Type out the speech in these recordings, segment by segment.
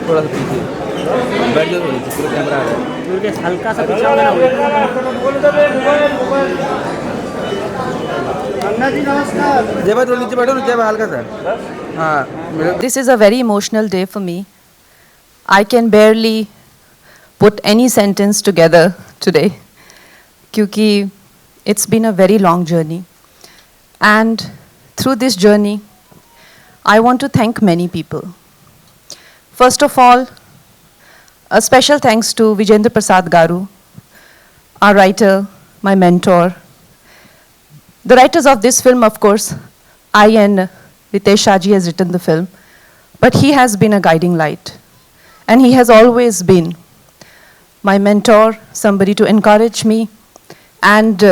थोड़ा सा पीछे बैठ जाओ, थोड़ी सी पूरा कैमरा आ रहा है। मुझे हल्का सा पीछे होना होगा। जय भाई थोड़ा नीचे बैठो ना, जय भाई हल्का सा। हाँ This is a very emotional day for me. I can barely put any sentence together today क्योंकि it's been a very long journey. And through this journey, I want to thank many people. First of all, a special thanks to Vijendra Prasad Garu, our writer, my mentor. The writers of this film, of course, I and Ritesh Shaji has written the film, but he has been a guiding light. And he has always been my mentor, somebody to encourage me and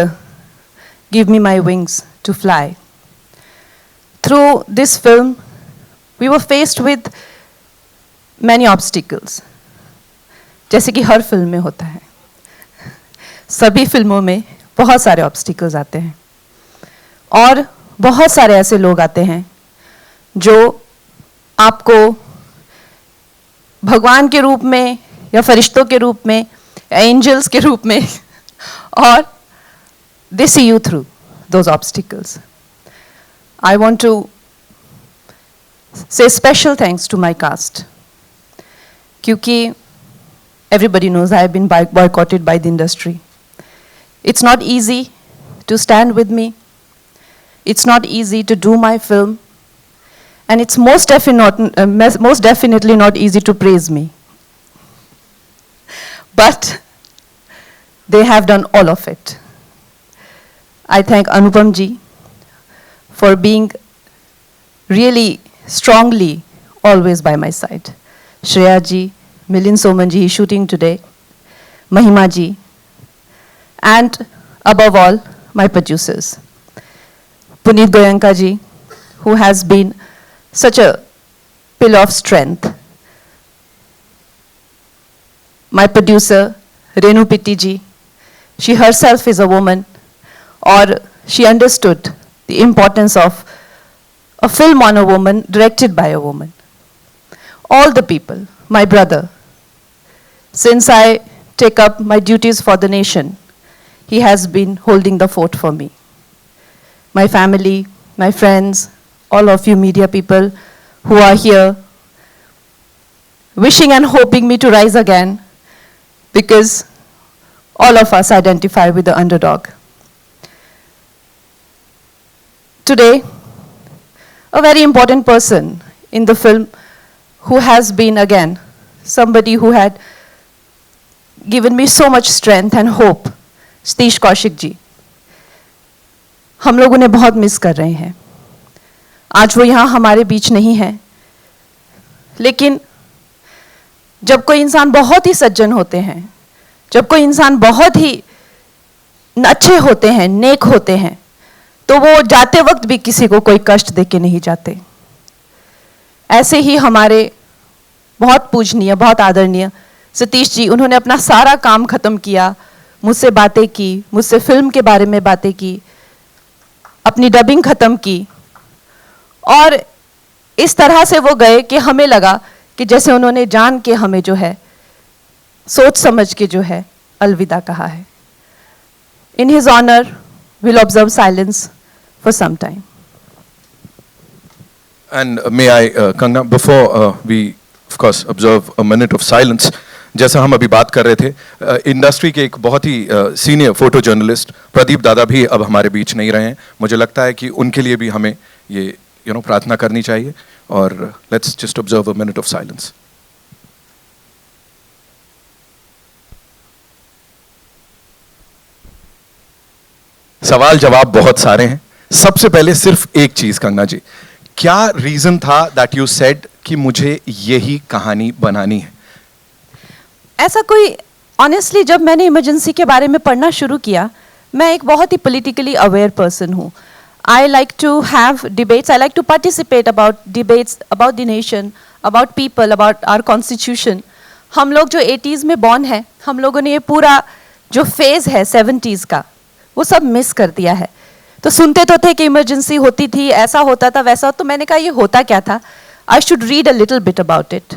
give me my wings to fly. Through this film, we were faced with many obstacles. जैसे कि हर film में होता है, सभी फिल्मों में बहुत सारे ऑब्स्टिकल्स आते हैं और बहुत सारे ऐसे लोग आते हैं जो आपको भगवान के रूप में या फरिश्तों के रूप में या एंजल्स के रूप में और they see you through those obstacles. I want to say special thanks to my cast क्योंकि everybody knows I have been boycotted by the industry. It's not easy to stand with me. It's not easy to do my film. And it's most definitely not easy to praise me. But they have done all of it. I thank Anupam ji for being really strongly always by my side. Shreya ji, Milind Soman ji, he's shooting today, Mahima ji, and above all, my producers. Puneet Goyanka ji, who has been such a pillar of strength. My producer, Renu Pitti ji, she herself is a woman, or she understood the importance of a film on a woman, directed by a woman. All the people, my brother, since I take up my duties for the nation, he has been holding the fort for me. My family, my friends, all of you media people who are here, wishing and hoping me to rise again, because all of us identify with the underdog. Today, a very important person in the film who has been again somebody who had given me so much strength and hope, Satish Kaushik ji. हम लोग उन्हें बहुत miss कर रहे हैं. आज वो यहाँ हमारे बीच नहीं है, लेकिन जब कोई इंसान बहुत ही सज्जन होते हैं, जब कोई इंसान बहुत ही अच्छे होते हैं, नेक होते हैं, तो वो जाते वक्त भी किसी को कोई कष्ट देके नहीं जाते. ऐसे ही हमारे बहुत पूजनीय, बहुत आदरणीय सतीश जी, उन्होंने अपना सारा काम खत्म किया, मुझसे बातें की, मुझसे फिल्म के बारे में बातें की, अपनी डबिंग खत्म की, और इस तरह से वो गए कि हमें लगा कि जैसे उन्होंने जान के हमें जो है सोच समझ के जो है अलविदा कहा है. In his honor, we'll observe silence for some time. And may I, Kangna, before we, of course, observe a minute of silence, जैसा हम अभी बात कर रहे थे, इंडस्ट्री के एक बहुत ही सीनियर फोटो जर्नलिस्ट प्रदीप दादा भी अब हमारे बीच नहीं रहे हैं. मुझे लगता है कि उनके लिए भी हमें ये प्रार्थना करनी चाहिए, और let's just observe a minute of silence. सवाल जवाब बहुत सारे हैं. सबसे पहले सिर्फ एक चीज, कंगना जी, क्या रीजन था दैट यू सेड कि मुझे यही कहानी बनानी है? ऐसा कोई, ऑनेस्टली जब मैंने इमरजेंसी के बारे में पढ़ना शुरू किया, मैं एक बहुत ही पॉलिटिकली अवेयर पर्सन हूँ. I like to have debates, I like to participate about debates about the nation, about people, about our constitution. हम लोग जो 80s में बॉर्न है, हम लोगों ने ये पूरा जो फेज़ है 70s का, वो सब मिस कर दिया है. तो सुनते तो थे कि इमरजेंसी होती थी, ऐसा होता था, वैसा. तो मैंने कहा ये होता क्या था, I should read a little bit about it.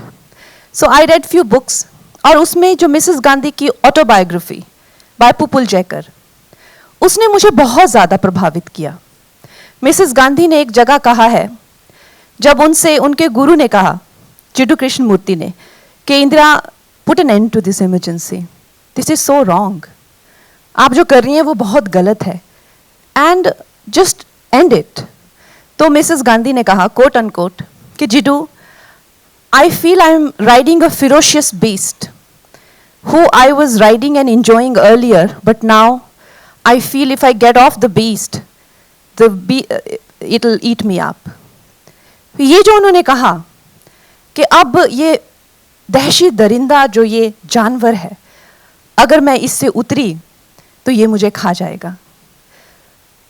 So I read few books, और उसमें जो मिसेस गांधी की ऑटोबायोग्राफी बाय पुपुल जयकर, उसने मुझे बहुत ज़्यादा प्रभावित किया। मिसेस गांधी ने एक जगह कहा है, जब उनसे उनके गुरु ने कहा, चिड्डू कृष्णमूर्ति ने, कि Indira put an end to this emergency, this is so wrong, आप जो कर रही हैं वो बहुत गलत है, एंड जस्ट एंड इट। तो मिसेस गांधी ने कहा, कोट अनकोट, कि जिडू, I feel I am riding a ferocious beast who I was riding and enjoying earlier, but now I feel if I get off the beast, it'll eat me up. ये जो उन्होंने कहा कि अब ये दहशी दरिंदा जो ये जानवर है, अगर मैं इससे उतरी तो ये मुझे खा जाएगा।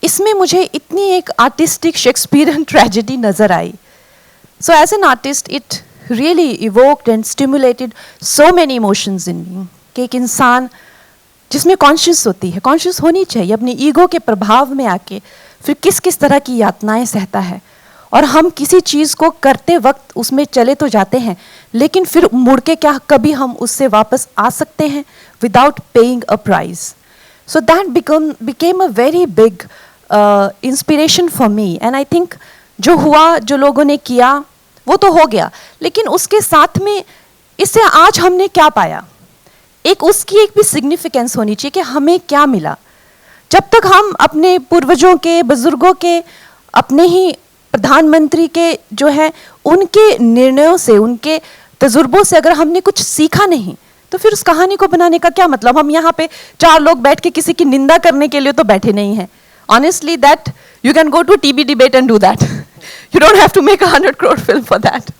इसमें मुझे इतनी एक आर्टिस्टिक शेक्सपियरियन ट्रेजेडी नजर आई। So as an artist, it really evoked and stimulated so many emotions in me, कि एक इंसान जिसमें कॉन्शियस होती है, कॉन्शियस होनी चाहिए, अपनी ईगो के प्रभाव में आके फिर किस किस तरह की यातनाएं सहता है, और हम किसी चीज़ को करते वक्त उसमें चले तो जाते हैं, लेकिन फिर मुड़ के क्या कभी हम उससे वापस आ सकते हैं without paying a prize. So that became a very big inspiration for me, and I think जो हुआ, जो लोगों ने किया, वो तो हो गया, लेकिन उसके साथ में इससे आज हमने क्या पाया, एक उसकी एक भी सिग्निफिकेंस होनी चाहिए कि हमें क्या मिला। जब तक हम अपने पूर्वजों के, बुजुर्गों के, अपने ही प्रधानमंत्री के जो है उनके निर्णयों से, उनके तजुर्बों से अगर हमने कुछ सीखा नहीं, तो फिर उस कहानी को बनाने का क्या मतलब। हम यहाँ पे 4 लोग बैठ के किसी की निंदा करने के लिए तो बैठे नहीं हैं। Honestly, that you can go to a TB debate and do that. You don't have to make 100 crore film for that.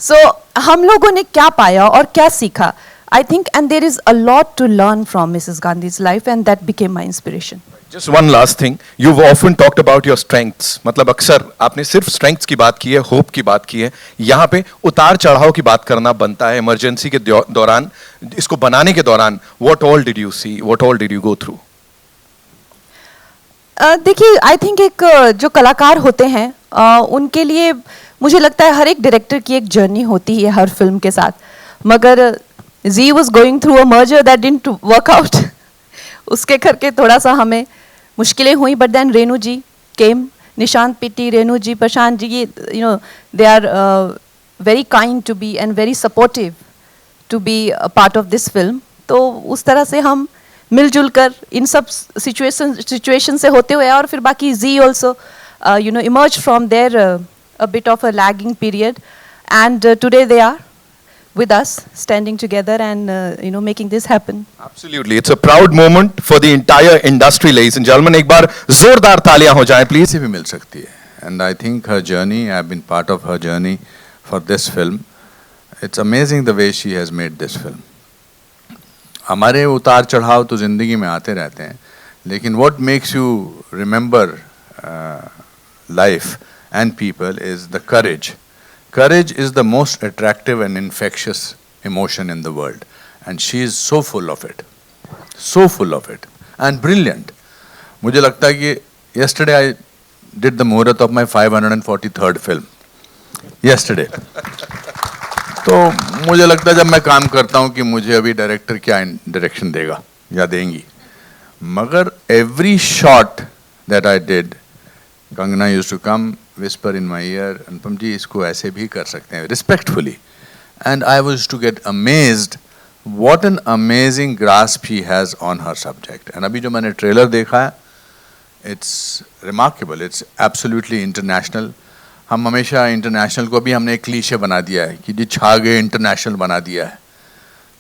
So हम लोगों ने क्या पाया और क्या सीखा, I think, and there is a lot to learn from Mrs. Gandhi's life, and that became my inspiration. Just one last thing, you've often talked about your strengths. मतलब अक्सर आपने सिर्फ strengths की बात की है, hope की बात की है। यहाँ पे उतार चढ़ाव की बात करना बनता है। इमरजेंसी के दौरान, इसको बनाने के दौरान, what all did you see? What all did you go through? देखिए, आई थिंक एक जो कलाकार होते हैं उनके लिए मुझे लगता है हर एक डायरेक्टर की एक जर्नी होती है हर फिल्म के साथ, मगर Zee was going through a merger that didn't work out. उसके करके थोड़ा सा हमें मुश्किलें हुई, but then Renu ji came, Nishant Pitti, Renu ji, Prashant ji, ये you know they are very kind to be and very supportive to be a part of this film. तो उस तरह से हम मिलजुल कर इन सब सिचुएशन से होते हुए, और फिर बाकी Zee also you know emerge from there a bit of a lagging period, and today they are with us standing together and you know making this happen. Absolutely, it's a proud moment for the entire industry, ladies and gentlemen. एक बार जोरदार तालियां हो जाएं please. से भी मिल सकती है, and I think her journey, I have been part of her journey for this film. It's amazing the way she has made this film. हमारे उतार चढ़ाव तो ज़िंदगी में आते रहते हैं, लेकिन what makes you remember life and people is the courage. Courage is the most attractive and infectious emotion in the world, and she is so full of it, and brilliant. मुझे लगता है कि yesterday I did the muhurat of my 543rd film. Yesterday. तो मुझे लगता है जब मैं काम करता हूँ कि मुझे अभी डायरेक्टर क्या डायरेक्शन देगा या देंगी, मगर every shot that I did, Kangana used to come, whisper in my ear, अनुपम जी इसको ऐसे भी कर सकते हैं, respectfully, and I was to get amazed what an amazing grasp he has on her subject. And अभी जो मैंने ट्रेलर देखा है, it's remarkable, it's absolutely international. हम हमेशा इंटरनेशनल को भी हमने एक क्लीशे बना दिया है कि जी छा गए, इंटरनेशनल बना दिया है,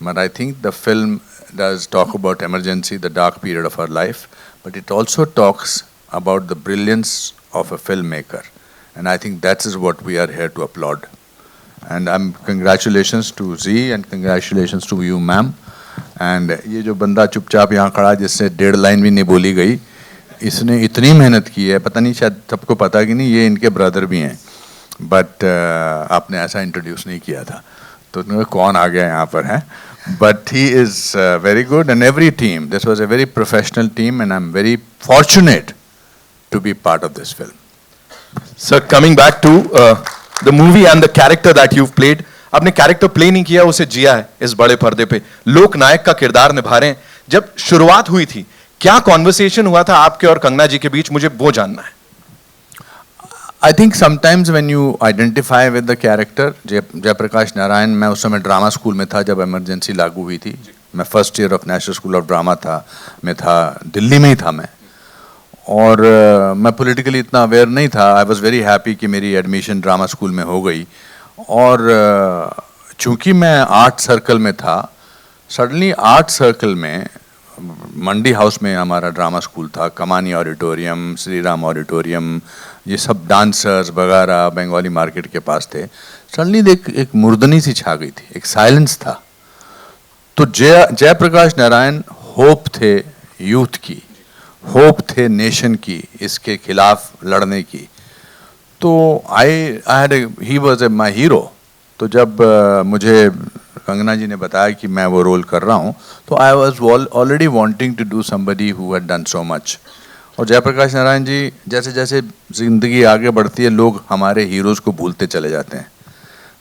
but I think the film does talk about emergency, the dark period of her life, but it also talks about the brilliance of a filmmaker. And I think that is what we are here to applaud. And congratulations to Z and congratulations to you, ma'am. And ये जो बंदा चुपचाप यहाँ खड़ा जिससे 1.5 line भी नहीं बोली गई, इसने इतनी मेहनत की है, पता नहीं शायद सबको पता कि नहीं, ये इनके ब्रदर भी हैं, बट आपने ऐसा इंट्रोड्यूस नहीं किया था, तो कौन आ गया यहाँ पर है. But he is very good, and every team, this was a very professional team, and I'm very fortunate to be part of this film. Sir, coming back to the movie and the character that you've played, आपने character play नहीं किया, उसे जिया है इस बड़े पर्दे पे, लोक नायक का किरदार निभा रहे हैं। जब शुरुआत हुई थी, क्या कॉन्वर्सेशन हुआ था आपके और कंगना जी के बीच, मुझे वो जानना है। I think sometimes when you identify with the character, Jayaprakash Narayan, मैं उस समय ड्रामा स्कूल में था जब इमरजेंसी लागू हुई थी। मैं first year of national school of drama था दिल्ली में ही था मैं, और मैं पॉलिटिकली इतना अवेयर नहीं था। आई वॉज वेरी हैप्पी कि मेरी एडमिशन ड्रामा स्कूल में हो गई, और चूंकि मैं आर्ट सर्कल में था, सडनली आर्ट सर्कल में मंडी हाउस में हमारा ड्रामा स्कूल था, कमानी ऑडिटोरियम, श्री राम ऑडिटोरियम, ये सब डांसर्स वगैरह बंगाली मार्केट के पास थे। सडनली एक मुर्दनी सी छा गई थी, एक साइलेंस था। तो जयप्रकाश नारायण होप थे यूथ की, होप थे नेशन की, इसके खिलाफ लड़ने की। तो ही वॉज माई हीरो। तो जब मुझे कंगना जी ने बताया कि मैं वो रोल कर रहा हूँ, तो I was already wanting to do somebody who had done so much. और जयप्रकाश नारायण जी, जैसे जैसे ज़िंदगी आगे बढ़ती है, लोग हमारे हीरोज़ को भूलते चले जाते हैं।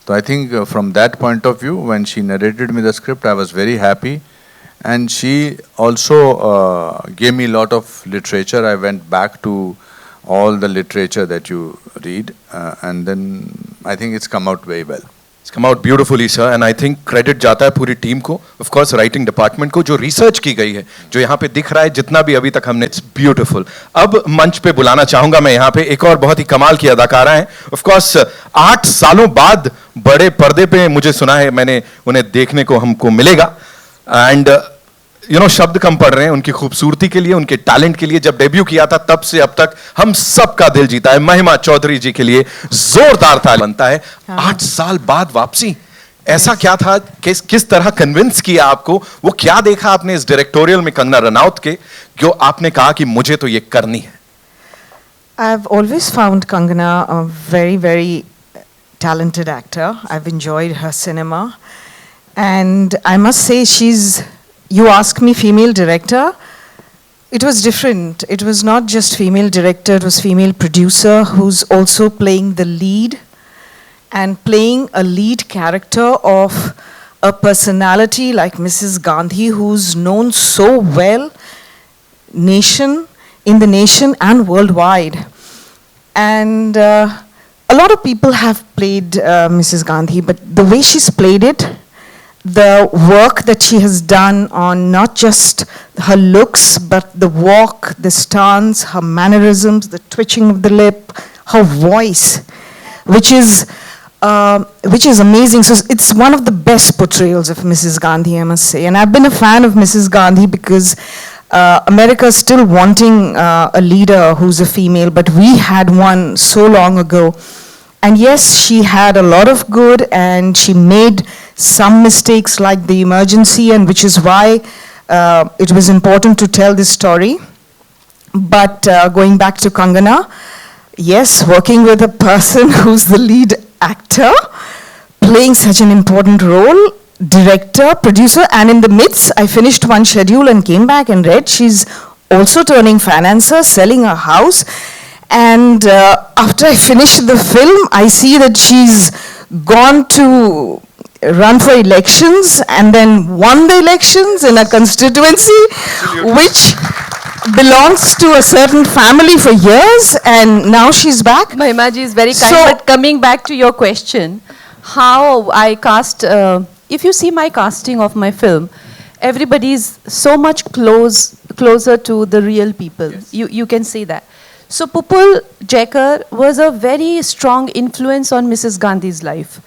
तो I think from that point of view, when she narrated me the script, I was very happy, and she also gave me a lot of literature. I went back to all the literature that you read, and then I think it's come out very well. It's come out beautifully, sir, and I think credit जाता है पूरी team को, of course writing department को, जो research की गई है, जो यहाँ पे दिख रहा है, जितना भी अभी तक हमने, it's beautiful. अब मंच पे बुलाना चाहूंगा मैं यहाँ पे एक और बहुत ही कमाल की अदाकारा है, of course 8 सालों बाद बड़े पर्दे पे मुझे सुना है, मैंने उन्हें देखने को हमको मिलेगा, and शब्द कम पड़ रहे हैं उनकी खूबसूरती के लिए, उनके टैलेंट के लिए। जब डेब्यू किया था तब से अब तक हम सबका दिल जीता है। महिमा चौधरी जी के लिए जोरदार ताली बनता है। 8 साल बाद वापसी, ऐसा क्या था, किस तरह कन्विंस किया आपको, वो क्या देखा आपने इस डायरेक्टोरियल में कंगना रनौत के, जो आपने कहा कि मुझे तो ये करनी है? I've always found Kangana a very, very talented actor. I've enjoyed her cinema, and I must say you ask me female director, it was different. It was not just female director, it was female producer who's also playing the lead, and playing a lead character of a personality like Mrs. Gandhi, who's known so well in the nation and worldwide. And a lot of people have played Mrs. Gandhi, but the way she's played it, the work that she has done on not just her looks, but the walk, the stance, her mannerisms, the twitching of the lip, her voice, which is amazing. So it's one of the best portrayals of Mrs. Gandhi, I must say. And I've been a fan of Mrs. Gandhi because America is still wanting a leader who's a female, but we had one so long ago. And yes, she had a lot of good, and she made some mistakes like the emergency, and which is why it was important to tell this story. But going back to Kangana, yes, working with a person who's the lead actor, playing such an important role, director, producer, and in the midst, I finished one schedule and came back and read she's also turning financer, selling a house. And after I finished the film, I see that she's gone to run for elections and then won the elections in a constituency which belongs to a certain family for years, and now she's back. Mahima ji is very kind, but coming back to your question, how I cast, if you see my casting of my film, everybody is so much closer to the real people. Yes. You can say that. So Pupul Jekar was a very strong influence on Mrs. Gandhi's life.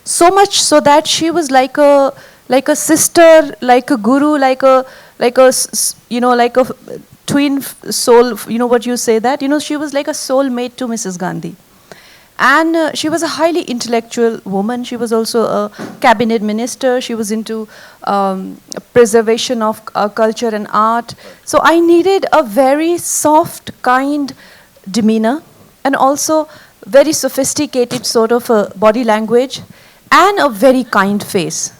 So much so that she was like a sister, like a guru, like a twin soul. You know what you say that? She was like a soulmate to Mrs. Gandhi. And she was a highly intellectual woman. She was also a cabinet minister. She was into preservation of culture and art. So I needed a very soft, kind demeanor, and also very sophisticated sort of a body language, and a very kind face.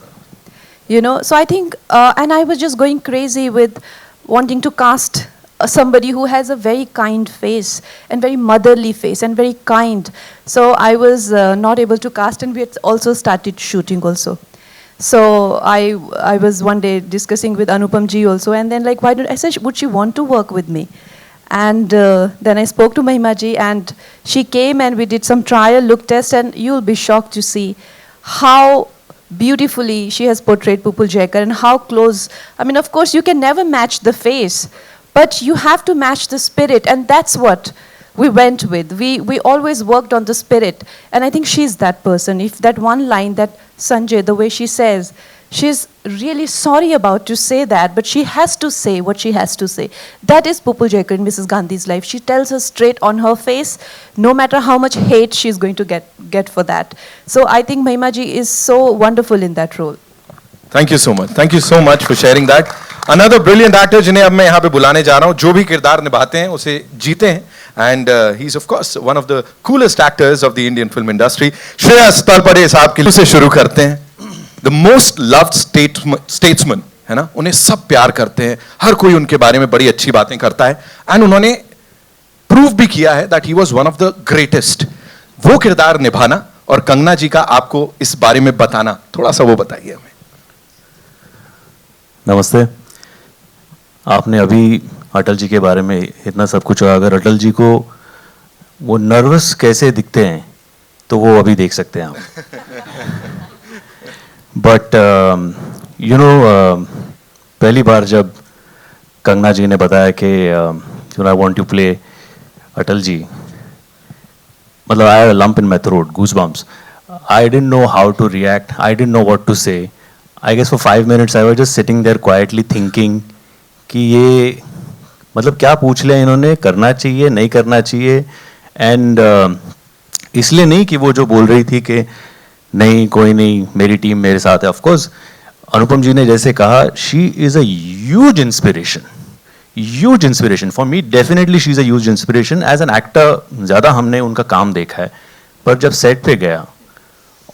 So I think, and I was just going crazy with wanting to cast somebody who has a very kind face and very motherly face and very kind. So I was not able to cast, and we had also started shooting also. So I was one day discussing with Anupam ji also, and then like, I said, would she want to work with me? And then I spoke to Mahima ji, and she came and we did some trial look test, and you'll be shocked to see how beautifully she has portrayed Pupul Jayakar and how close. I mean, of course, you can never match the face, but you have to match the spirit, and that's what we went with. We always worked on the spirit, and I think she's that person. If that one line that Sanjay, the way she says, she's really sorry about to say that, but she has to say what she has to say. That is Pupul Jayakar in Mrs. Gandhi's life. She tells us straight on her face, no matter how much hate she's going to get for that. So I think Mahima ji is so wonderful in that role. Thank you so much. Thank you so much for sharing that. Another brilliant actor जिन्हें अब मैं यहाँ पे बुलाने जा रहा हूँ, जो भी किरदार निभाते हैं उसे जीते हैं, and he's of course one of the coolest actors of the Indian film industry. Shreyas Talpade साहब के से शुरू करते हैं. The most loved statesman, है ना, उन्हें सब प्यार करते हैं, हर कोई उनके बारे में बड़ी अच्छी बातें करता है, and उन्होंने प्रूव भी किया है that he was one of the greatest. वो किरदार निभाना और कंगना जी का आपको इस बारे में बताना, थोड़ा सा वो बताइए हमें. नमस्ते. आपने अभी अटल जी के बारे में इतना सब कुछ कहा. अगर अटल जी को वो नर्वस कैसे दिखते हैं तो वो अभी देख सकते हैं आप. बट यू नो, पहली बार जब कंगना जी ने बताया कि you know I want to play Atal ji, मतलब I have a lump in my throat, goosebumps. I didn't know how to react, I didn't know what to say. I guess for 5 minutes I was just sitting there quietly thinking कि ये मतलब क्या पूछ लिया इन्होंने, करना चाहिए नहीं करना चाहिए. एंड इसलिए नहीं कि वो जो बोल रही थी कि नहीं कोई नहीं, मेरी टीम मेरे साथ है. ऑफ कोर्स अनुपम जी ने जैसे कहा, she is a huge inspiration for me. Definitely she is a huge inspiration. As an actor ज़्यादा हमने उनका काम देखा है, पर जब सेट पे गया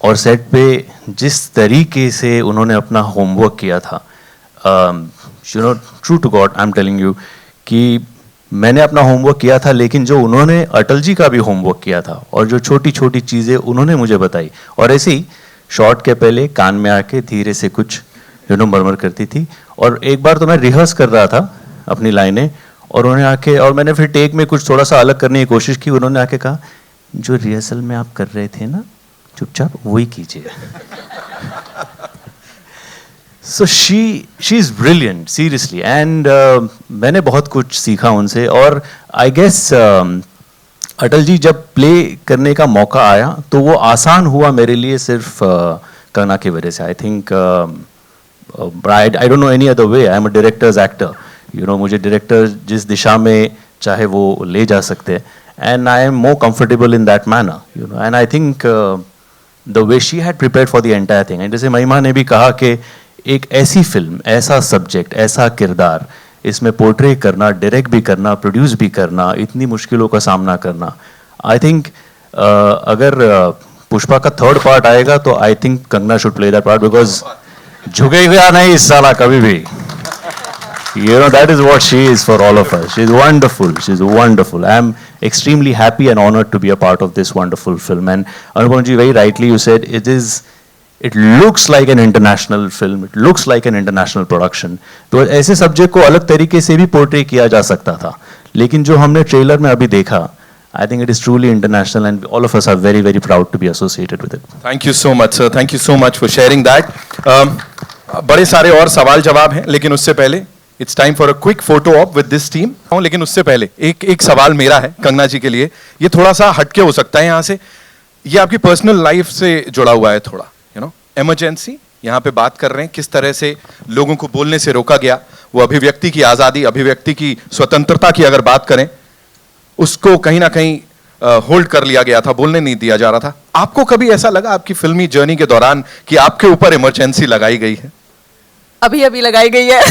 और सेट पे जिस तरीके से उन्होंने अपना होमवर्क किया था, you know, true to God I am telling you कि मैंने अपना होमवर्क किया था, लेकिन जो उन्होंने अटल जी का भी होमवर्क किया था और जो छोटी छोटी चीज़ें उन्होंने मुझे बताई, और ऐसे ही शॉट के पहले कान में आके धीरे से कुछ यू नो मरमर करती थी. और एक बार तो मैं रिहर्स कर रहा था अपनी लाइनें, और उन्होंने आके, और मैंने फिर टेक में कुछ थोड़ा सा अलग करने की कोशिश की. उन्होंने आके कहा, जो रिहर्सल में आप कर रहे थे ना, चुपचाप वही कीजिए. So she is brilliant seriously. And मैंने बहुत कुछ सीखा उनसे. और आई गेस अटल जी जब प्ले करने का मौका आया तो वो आसान हुआ मेरे लिए सिर्फ कंगना की वजह से. I think I don't know any other way. I am a directors actor, you know. मुझे डायरेक्टर जिस दिशा में चाहे वो ले जा सकते हैं, and I am more comfortable in that manner, you know. And I think the way she had prepared for the entire thing. And जैसे महिमा ने भी कहा कि एक ऐसी फिल्म, ऐसा सब्जेक्ट, ऐसा किरदार इसमें पोर्ट्रे करना, डायरेक्ट भी करना, प्रोड्यूस भी करना, इतनी मुश्किलों का सामना करना. आई थिंक अगर पुष्पा का 3rd पार्ट आएगा तो I think Kangana should play that part, because झुकेगा नहीं इस साला कभी भी. You know, that is what she is for all of us. She's wonderful. She's wonderful. I am extremely happy and honored to be a part of this wonderful film. And Anupam ji, very rightly you said, it looks like an international film. It looks like an international production. तो ऐसे subject को अलग तरीके से भी portray किया जा सकता था, लेकिन जो हमने ट्रेलर में अभी देखा, I think it is truly international, and all of us are very, very proud to be associated with it. Thank you so much, sir. Thank you so much for sharing that. बड़े सारे और सवाल जवाब हैं, लेकिन उससे पहले it's time for a quick photo op with this team. लेकिन उससे पहले एक सवाल मेरा है कंगना जी के लिए. ये थोड़ा सा हटके हो सकता है यहाँ से. ये आपकी पर्सनल लाइफ से जुड़ा हुआ है थोड़ा, यू नो. इमरजेंसी यहाँ पे बात कर रहे हैं, किस तरह से लोगों को बोलने से रोका गया, वो अभिव्यक्ति की आज़ादी, अभिव्यक्ति की स्वतंत्रता की अगर बात करें, उसको कहीं ना कहीं होल्ड कर लिया गया था, बोलने नहीं दिया जा रहा था. आपको कभी ऐसा लगा आपकी फिल्मी जर्नी के दौरान कि आपके ऊपर इमरजेंसी लगाई गई है? अभी लगाई गई है.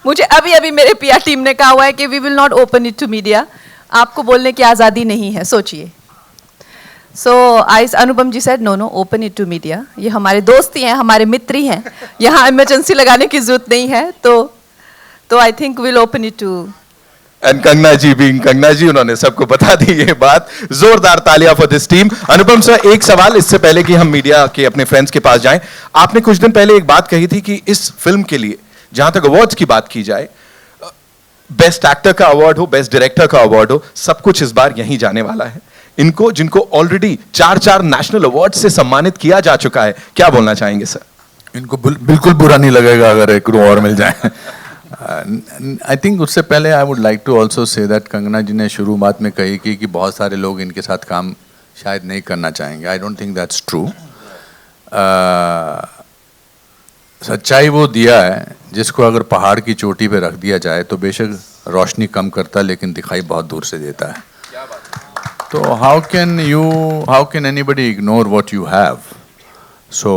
मुझे अभी मेरे पीआर टीम ने कहा हुआ है कि we will not open it to media. आपको बोलने की आज़ादी नहीं है, सोचिए. So Anupam ji said no open it to media. ये हमारे दोस्त ही हैं, हमारे मित्र ही हैं, यहाँ इमरजेंसी लगाने की जरूरत नहीं है. तो So I think we'll open it to. And Kangana ji being Kangana ji, उन्होंने सबको बता दी ये बात. जोरदार तालियां for this team. Anupam sir, एक सवाल इससे पहले कि हम मीडिया के अपने फ्रेंड्स के पास जाएं. आपने कुछ दिन पहले एक बात कही थी कि इस फिल्म के लिए, जहां तक अवार्ड्स की बात की जाए, बेस्ट एक्टर का अवार्ड हो, बेस्ट डायरेक्टर का अवार्ड हो, सब कुछ इस बार यहीं जाने वाला है. इनको, जिनको ऑलरेडी 4 नेशनल अवार्ड से सम्मानित किया जा चुका है, क्या बोलना चाहेंगे सर? इनको बिल्कुल बुरा नहीं लगेगा अगर एक और मिल जाए. आई थिंक उससे पहले I would like to also say that Kangana ji ने शुरुआत में कही कि बहुत सारे लोग इनके साथ काम शायद नहीं करना चाहेंगे. I don't think that's true. सच्चाई वो दिया है जिसको अगर पहाड़ की चोटी पे रख दिया जाए तो बेशक रोशनी कम करता है लेकिन दिखाई बहुत दूर से देता है. तो how can anybody ignore what you have? So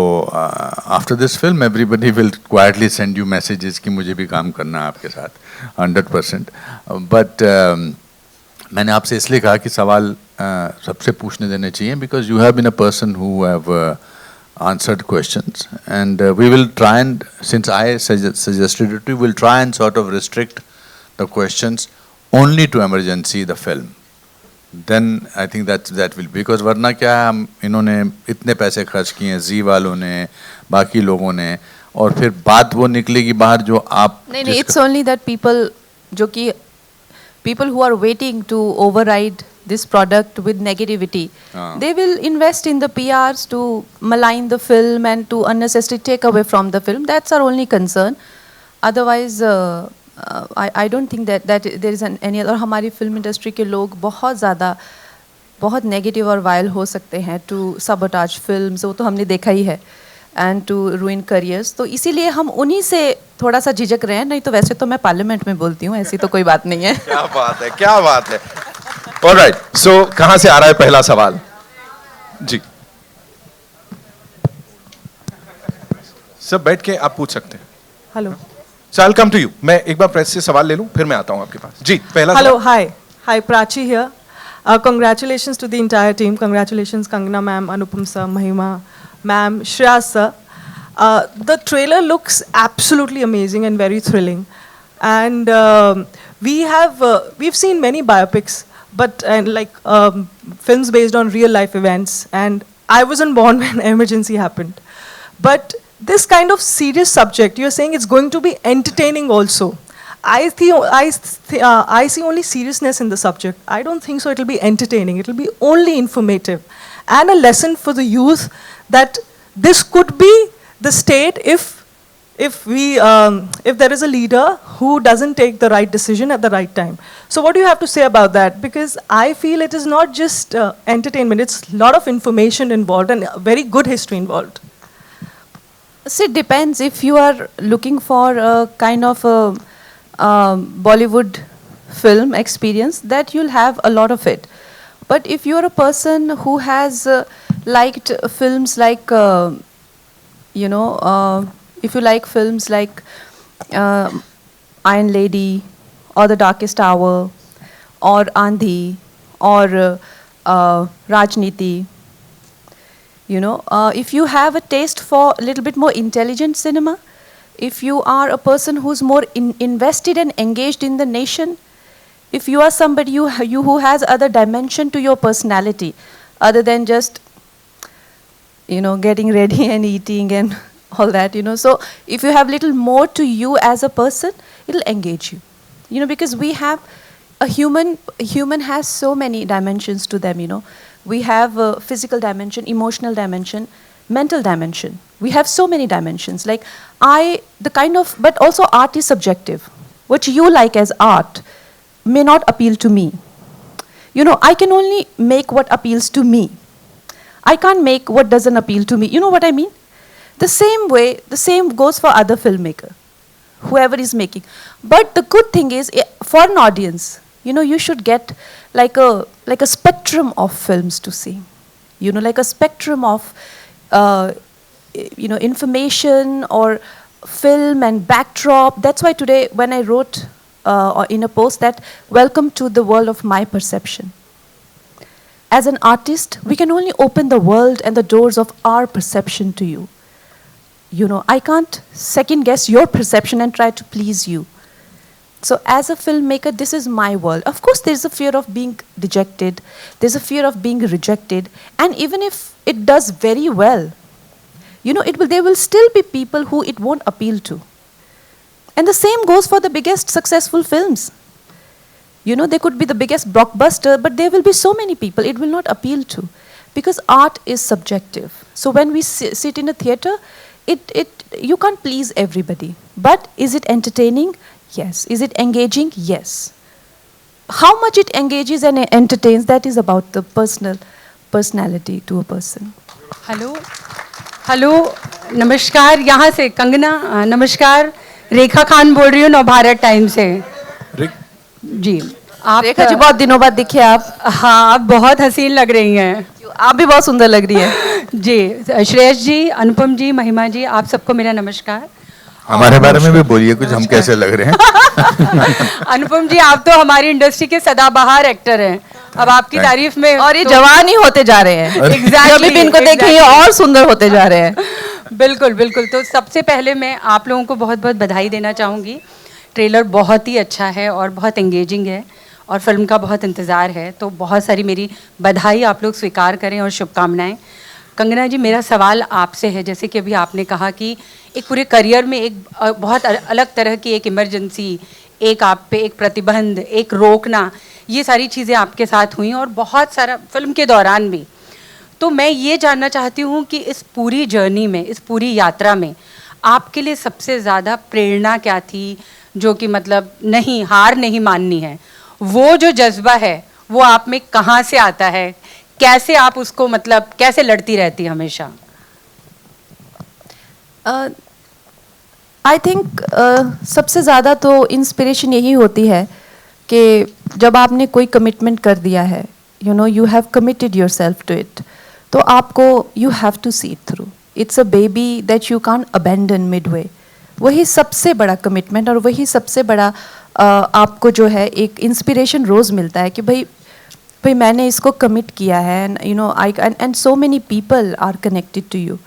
after this film, everybody will quietly send you messages कि मुझे भी काम करना है आपके साथ 100%. But मैंने आपसे इसलिए कहा कि सवाल सबसे पूछने देने चाहिए because you have been a person who have answered questions and we will try and, since I suggested it, we will try and sort of restrict the questions only to Emergency, the film. Then I think that will, because वरना क्या है, हम इन्होंने इतने पैसे खर्च किए हैं, जी वालों ने, बाकी लोगों ने, और फिर बात वो निकलेगी बाहर जो आप नहीं, it's only that people who are waiting to override this product with negativity, they will invest in the PRs to malign the film and to unnecessarily take away from the film. That's our only concern. Otherwise, I don't think that there is any other. हमारी film industry के लोग बहुत negative और vial हो सकते हैं to sabotage films, वो तो हमने देखा ही है, एंड टू रूइन करियर्स. तो इसीलिए हम उन्हीं से थोड़ा सा झिझक रहे हैं. नहीं तो वैसे तो मैं पार्लियामेंट में बोलती हूँ, ऐसी तो कोई बात नहीं है. क्या बात है, क्या बात है. ऑलराइट, सो कहां से आ रहा है पहला सवाल? जी सब बैठ के आप पूछ सकते हैं. Hello So I'll come to you. मैं एक बार प्रेस से सवाल ले लूं, फिर मैं आता हूं आपके पास. जी, पहला Hello, सवाल. hi, Prachi here. Congratulations to the entire team. Congratulations, Kangana ma'am, Anupam sir, Mahima ma'am, Shreya sir. The trailer looks absolutely amazing and very thrilling. And we've seen many biopics, but films based on real life events. And I wasn't born when Emergency happened, but this kind of serious subject, you're saying it's going to be entertaining also. I see only seriousness in the subject. I don't think so it'll be entertaining. It'll be only informative and a lesson for the youth that this could be the state if there is a leader who doesn't take the right decision at the right time. So what do you have to say about that? Because I feel it is not just entertainment, it's a lot of information involved and very good history involved. So it depends. If you are looking for a kind of a Bollywood film experience, that you'll have a lot of it. But if you're a person who has liked films like, if you like films like Iron Lady or The Darkest Hour or Andhi or Rajniti, if you have a taste for a little bit more intelligent cinema, if you are a person who's more invested and engaged in the nation, if you are somebody who has other dimension to your personality other than just getting ready and eating and all that, so if you have little more to you as a person, it'll engage you, because we have a human has so many dimensions to them. We have a physical dimension, emotional dimension, mental dimension. We have so many dimensions. But also art is subjective. What you like as art may not appeal to me. I can only make what appeals to me. I can't make what doesn't appeal to me. You know what I mean? The same goes for other filmmaker, whoever is making. But the good thing is, for an audience, you should get like a spectrum of films to see. Like a spectrum of information or film and backdrop. That's why today when I wrote in a post that welcome to the world of my perception. As an artist, we can only open the world and the doors of our perception to you. I can't second guess your perception and try to please you. So as a filmmaker, this is my world. Of course, there's a fear of being dejected. There's a fear of being rejected. And even if it does very well, you know, there will still be people who it won't appeal to. And the same goes for the biggest successful films. You know, they could be the biggest blockbuster, but there will be so many people it will not appeal to. Because art is subjective. So when we sit in a theater, you can't please everybody. But is it entertaining? Yes. Is it engaging? Yes. How much it engages and entertains, that is about the personality to a person. Hello hello नमस्कार, यहाँ से कंगना, नमस्कार, रेखा खान बोल रही हूँ Navbharat time से। जी आप रेखा जी, बहुत दिनों बाद दिखे आप। हाँ, आप बहुत हसीन लग रही हैं। आप भी बहुत सुंदर लग रही है। जी, श्रेयस जी, अनुपम जी, महिमा जी, आप सबको मेरा नमस्कार। हमारे बारे में भी बोलिए कुछ, हम कैसे लग रहे हैं। अनुपम जी, आप तो हमारी इंडस्ट्री के सदाबहार एक्टर हैं। अब आपकी तारीफ में और ये जवान ही होते जा रहे हैं। Exactly, जब भी इनको देखें ये और सुंदर होते जा रहे हैं। बिल्कुल बिल्कुल। तो सबसे पहले मैं आप लोगों को बहुत बहुत बधाई देना चाहूँगी। ट्रेलर बहुत ही अच्छा है और बहुत एंगेजिंग है और फिल्म का बहुत इंतज़ार है, तो बहुत सारी मेरी बधाई आप लोग स्वीकार करें और शुभकामनाएं। कंगना जी, मेरा सवाल आपसे है, जैसे कि अभी आपने कहा कि एक पूरे करियर में एक बहुत अलग तरह की एक इमरजेंसी, एक आप पे एक प्रतिबंध, एक रोकना, ये सारी चीज़ें आपके साथ हुई और बहुत सारा फिल्म के दौरान भी। तो मैं ये जानना चाहती हूँ कि इस पूरी जर्नी में, इस पूरी यात्रा में आपके लिए सबसे ज़्यादा प्रेरणा क्या थी, जो कि मतलब नहीं, हार नहीं माननी है, वो जो जज्बा है वो आप में कहाँ से आता है, कैसे आप उसको मतलब कैसे लड़ती रहती हमेशा? आई थिंक सबसे ज़्यादा तो इंस्पिरेशन यही होती है कि जब आपने कोई कमिटमेंट कर दिया है, you know, you have committed yourself to it, तो आपको you have to see it through. It's a baby that you can't abandon midway. वही सबसे बड़ा कमिटमेंट और वही सबसे बड़ा आपको जो है एक इंस्पिरेशन रोज़ मिलता है कि भाई मैंने इसको कमिट किया है, and you know I and so many people are connected to you,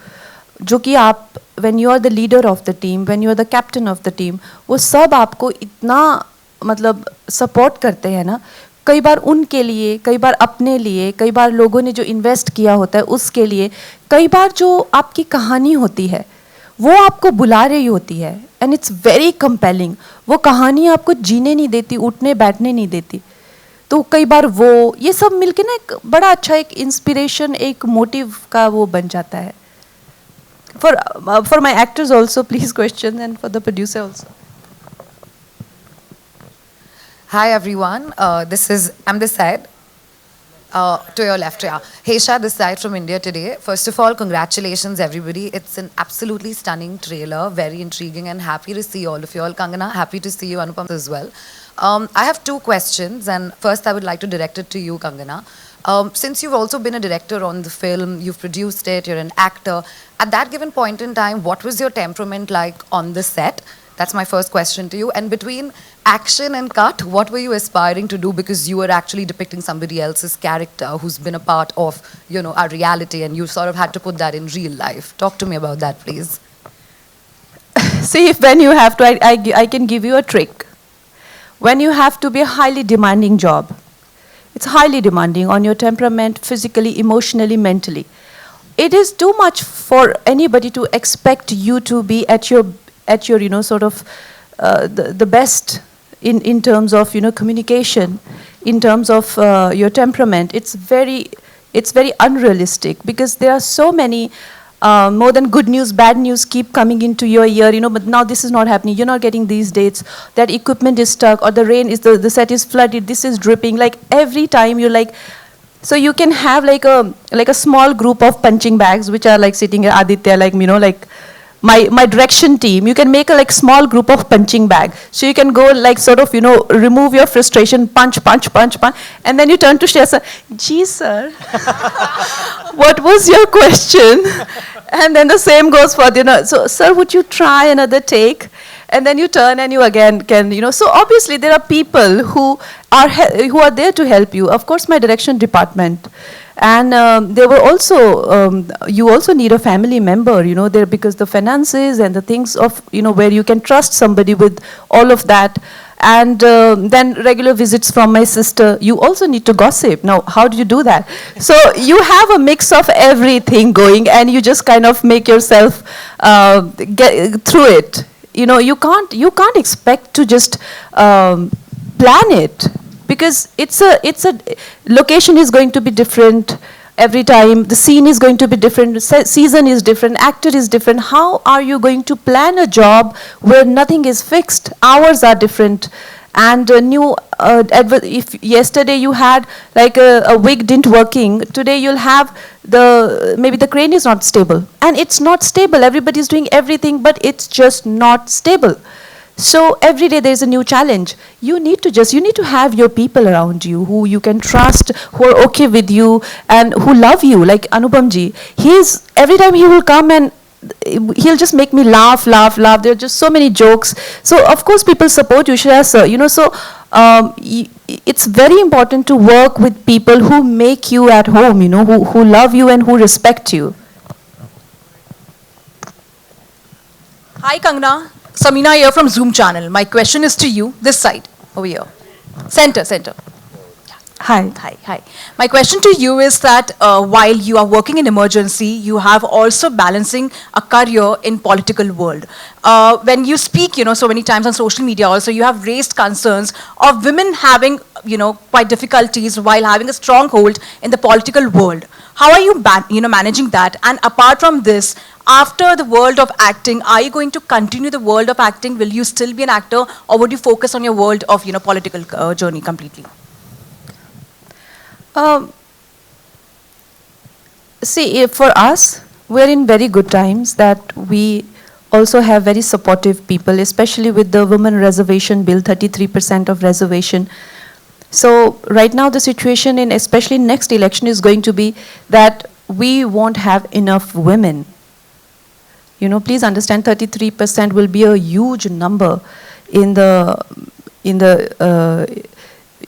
जो कि आप when you are the leader of the team, when you are the captain of the team, वो सब आपको इतना मतलब सपोर्ट करते हैं ना, कई बार उनके लिए, कई बार अपने लिए, कई बार लोगों ने जो इन्वेस्ट किया होता है उसके लिए, कई बार जो आपकी कहानी होती है वो आपको बुला रही होती है, एंड इट्स वेरी कंपेलिंग। वो कहानी आपको जीने नहीं देती, उठने बैठने नहीं देती। तो कई बार वो ये सब मिलके ना एक बड़ा अच्छा एक इंस्पिरेशन, एक मोटिव का वो बन जाता है। For my actors also please question, and for the producer also. Hi everyone, I'm this side, to your left, yeah. Heisha this side from India Today. First of all, congratulations everybody. It's an absolutely stunning trailer, very intriguing, and happy to see all of you all. Kangana, happy to see you, Anupam as well. I have two questions, and first I would like to direct it to you, Kangana. Since you've also been a director on the film, you've produced it, you're an actor. At that given point in time, what was your temperament like on the set? That's my first question to you. And between action and cut, what were you aspiring to do? Because you were actually depicting somebody else's character who's been a part of, you know, our reality, and you sort of had to put that in real life. Talk to me about that, please. See, when you have to, I can give you a trick. When you have to be a highly demanding job, it's highly demanding on your temperament, physically, emotionally, mentally. It is too much for anybody to expect you to be at your you know, sort of the best in terms of, you know, communication, in terms of your temperament. It's very unrealistic, because there are so many more than good news, bad news keep coming into your ear, you know, but now this is not happening, you're not getting these dates, that equipment is stuck, or the rain is, the set is flooded, this is dripping, like every time you're like, so you can have like a small group of punching bags which are like sitting at Aditya, like, you know, like my direction team, you can make a like small group of punching bag, so you can go like sort of, you know, remove your frustration, punch, and then you turn to Shreya sir, gee sir, what was your question? And then the same goes for, you know, so sir, would you try another take? And then you turn and you again can, you know, so obviously there are people who are there to help you. Of course, my direction department. And they were also, you also need a family member, you know, there, because the finances and the things of, you know, where you can trust somebody with all of that. and then regular visits from my sister. You also need to gossip. Now, how do you do that? So you have a mix of everything going, and you just kind of make yourself get through it. You know, you can't expect to just plan it, because it's a location is going to be different every time, the scene is going to be different, season is different, actor is different. How are you going to plan a job where nothing is fixed? Hours are different, and if yesterday you had like a wig didn't working, today you'll have maybe the crane is not stable, and it's not stable. Everybody is doing everything, but it's just not stable. So every day there's a new challenge. You need to have your people around you who you can trust, who are okay with you, and who love you. Like Anupam ji, every time he will come and he'll just make me laugh. There are just so many jokes. So of course people support you, Shreya sir. You know, so it's very important to work with people who make you at home. You know, who love you and who respect you. Hi Kangana. Samina here from Zoom channel. My question is to you, this side, over here. Center. Hi. My question to you is that while you are working in emergency, you have also balancing a career in political world. When you speak, you know, so many times on social media also, you have raised concerns of women having, you know, quite difficulties while having a stronghold in the political world. How are you, managing that? And apart from this, after the world of acting, are you going to continue the world of acting? Will you still be an actor, or would you focus on your world of, you know, political journey completely? See, for us, we're in very good times that we also have very supportive people, especially with the Women Reservation Bill, 33% of reservation. So right now the situation in especially next election is going to be that we won't have enough women. You know, please understand 33% will be a huge number in the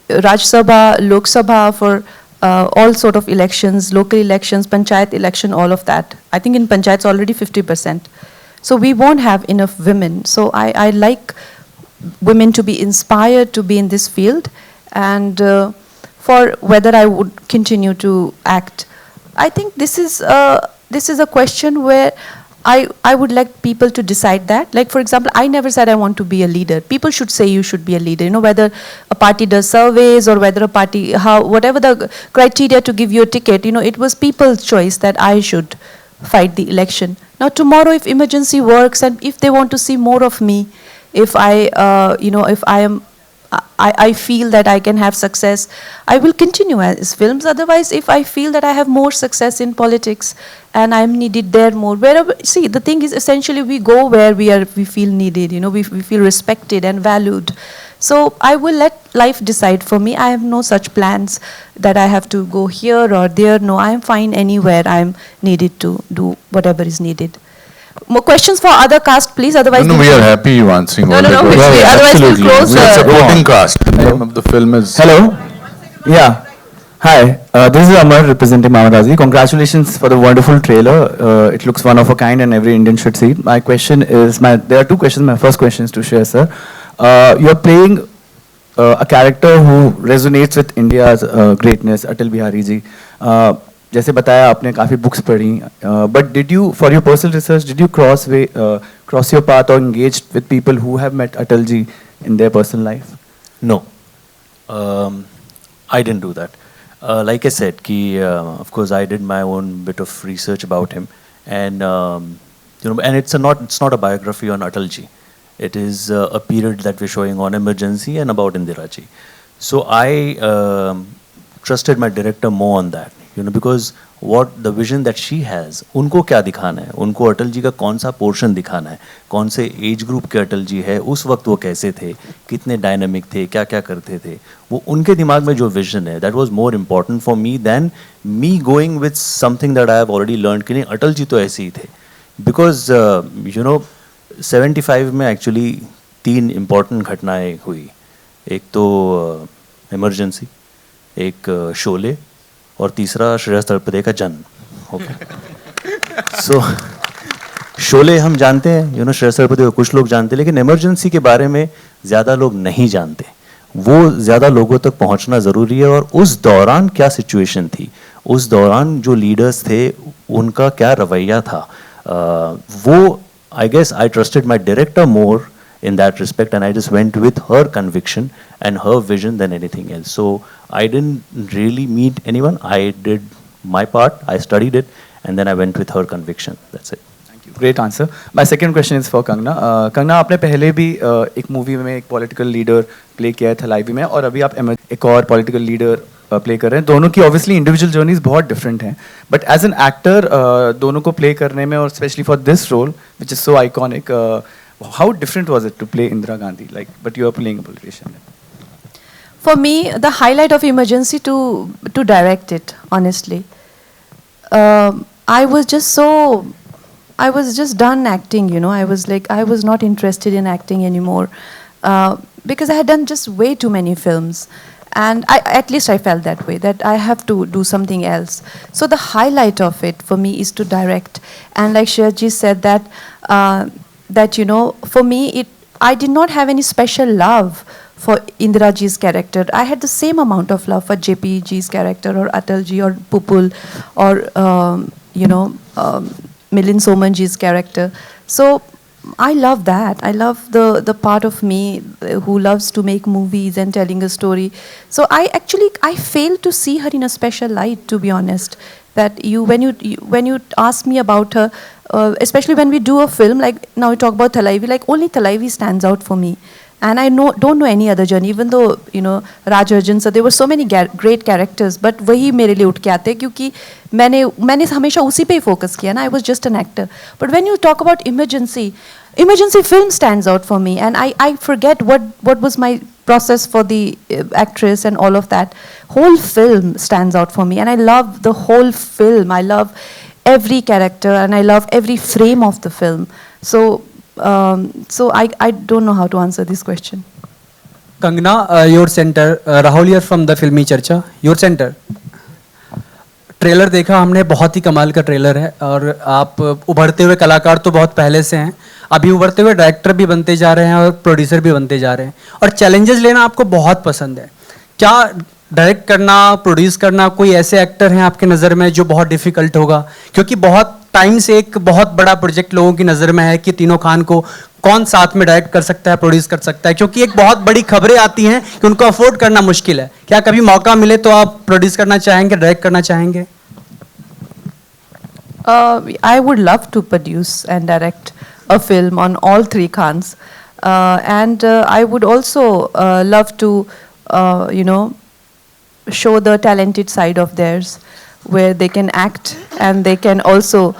Raj Sabha, Lok Sabha, for all sort of elections, local elections, panchayat election, all of that. I think in panchayats already 50%. So we won't have enough women. So I like women to be inspired to be in this field, and for whether I would continue to act. I think this is a question where I would like people to decide that. Like, for example, I never said I want to be a leader. People should say you should be a leader. You know, whether a party does surveys or whether a party, whatever the criteria to give you a ticket, you know, it was people's choice that I should fight the election. Now, tomorrow, if emergency works and if they want to see more of me, if I feel that I can have success, I will continue as films. Otherwise, if I feel that I have more success in politics and I'm needed there more, wherever, see, the thing is essentially we go where we feel needed, you know, we feel respected and valued. So I will let life decide for me. I have no such plans that I have to go here or there. No, I am fine anywhere I'm needed to do whatever is needed. More questions for other cast, please. Otherwise, No, we are happy you answering all the No. questions. Otherwise, we'll close. We are supporting cast. The name of the film is... Hello. Yeah. Hi. This is Amar representing Mamadazi. Congratulations for the wonderful trailer. It looks one of a kind, and every Indian should see it. My question is, there are two questions. My first question is to Shreya sir. You're playing a character who resonates with India's greatness, Atal Bihari ji. जैसे बताया आपने काफ़ी books पढ़ी, but did you, for your personal research, did you cross your path or engaged with people who have met Atal ji in their personal life? No, I didn't do that. Like I said, of course I did my own bit of research about him, and and it's not a biography on Atal ji. It is a period that we're showing on emergency and about Indira ji. So I trusted my director more on that. Because what the vision that she has, उनको क्या दिखाना है, उनको अटल जी का कौन सा portion दिखाना है, कौन से एज ग्रुप के अटल जी है, उस वक्त वो कैसे थे, कितने डायनामिक थे, क्या क्या करते थे, वो उनके दिमाग में जो विजन है, that was more important for me than me going with something that I have already learned कि नहीं अटल जी तो ऐसे ही थे. Because 75 में actually 3 important घटनाएं हुई. एक तो इमरजेंसी, एक शोले, और तीसरा श्रेया तलपदे का जन्म. ओके, सो शोले हम जानते हैं, श्रेया तलपदे को कुछ लोग जानते हैं, लेकिन इमरजेंसी के बारे में ज़्यादा लोग नहीं जानते, वो ज़्यादा लोगों तक पहुंचना ज़रूरी है। और उस दौरान क्या सिचुएशन थी, उस दौरान जो लीडर्स थे उनका क्या रवैया था, वो I guess I trusted my director more in that respect, and I just went with her conviction and her vision than anything else. So I didn't really meet anyone. I did my part, I studied it, and then I went with her conviction. That's it. Great answer. My second question is for Kangna. Kangna, आपने पहले भी एक movie में एक political leader play किया है थलाइवी में, और अभी आप एक और पॉलिटिकल लीडर प्ले कर रहे हैं. दोनों की ऑब्वियसली इंडिविजुअल जर्नीज बहुत डिफरेंट हैं, बट एज एन एक्टर दोनों को प्ले करने में, और specially for this role which is so iconic, how different was it to play Indira Gandhi, like, but you are playing a politician? For me, the highlight of Emergency to direct it, honestly. I was just done acting, you know. I was not interested in acting anymore, because I had done just way too many films, and at least I felt that way, that I have to do something else. So the highlight of it for me is to direct, and like Shreyaji said that you know, for me I did not have any special love for Indira ji's character. I had the same amount of love for JP ji's character, or Atal ji, or Pupul, or Milind Soman ji's character. So I love that. I love the part of me who loves to make movies and telling a story. So I fail to see her in a special light, to be honest. That when you ask me about her, especially when we do a film, like now we talk about Thalaivi, like only Thalaivi stands out for me, and I don't know any other journey. Even though you know Raj Arjun sir, there were so many great characters, but वही मेरे लिए उठ के आते हैं, क्योंकि मैंने हमेशा उसी पे ही focus किया ना. I was just an actor. But when you talk about emergency film stands out for me, and I forget what was my process for the actress and all of that. Whole film stands out for me, and I love the whole film. I love every character, and I love every frame of the film. So I don't know how to answer this question. Kangna, your center, Rahul here from the Filmi Charcha. Your center. Trailer देखा हमने, बहुत ही कमाल का trailer है, और आप उभरते हुए कलाकार तो बहुत पहले से हैं, अभी उभरते हुए डायरेक्टर भी बनते जा रहे हैं और प्रोड्यूसर भी बनते जा रहे हैं, और चैलेंजेस लेना आपको बहुत पसंद है. क्या डायरेक्ट करना, प्रोड्यूस करना, कोई ऐसे एक्टर हैं आपके नज़र में जो बहुत डिफिकल्ट होगा? क्योंकि बहुत टाइम से एक बहुत बड़ा प्रोजेक्ट लोगों की नज़र में है कि तीनों खान को कौन साथ में डायरेक्ट कर सकता है, प्रोड्यूस कर सकता है, क्योंकि एक बहुत बड़ी खबरें आती हैं कि उनको अफोर्ड करना मुश्किल है. क्या कभी मौका मिले तो आप प्रोड्यूस करना चाहेंगे, डायरेक्ट करना चाहेंगे? I would love to produce and direct a film on all three Khans, and I would also love to show the talented side of theirs, where they can act and they can also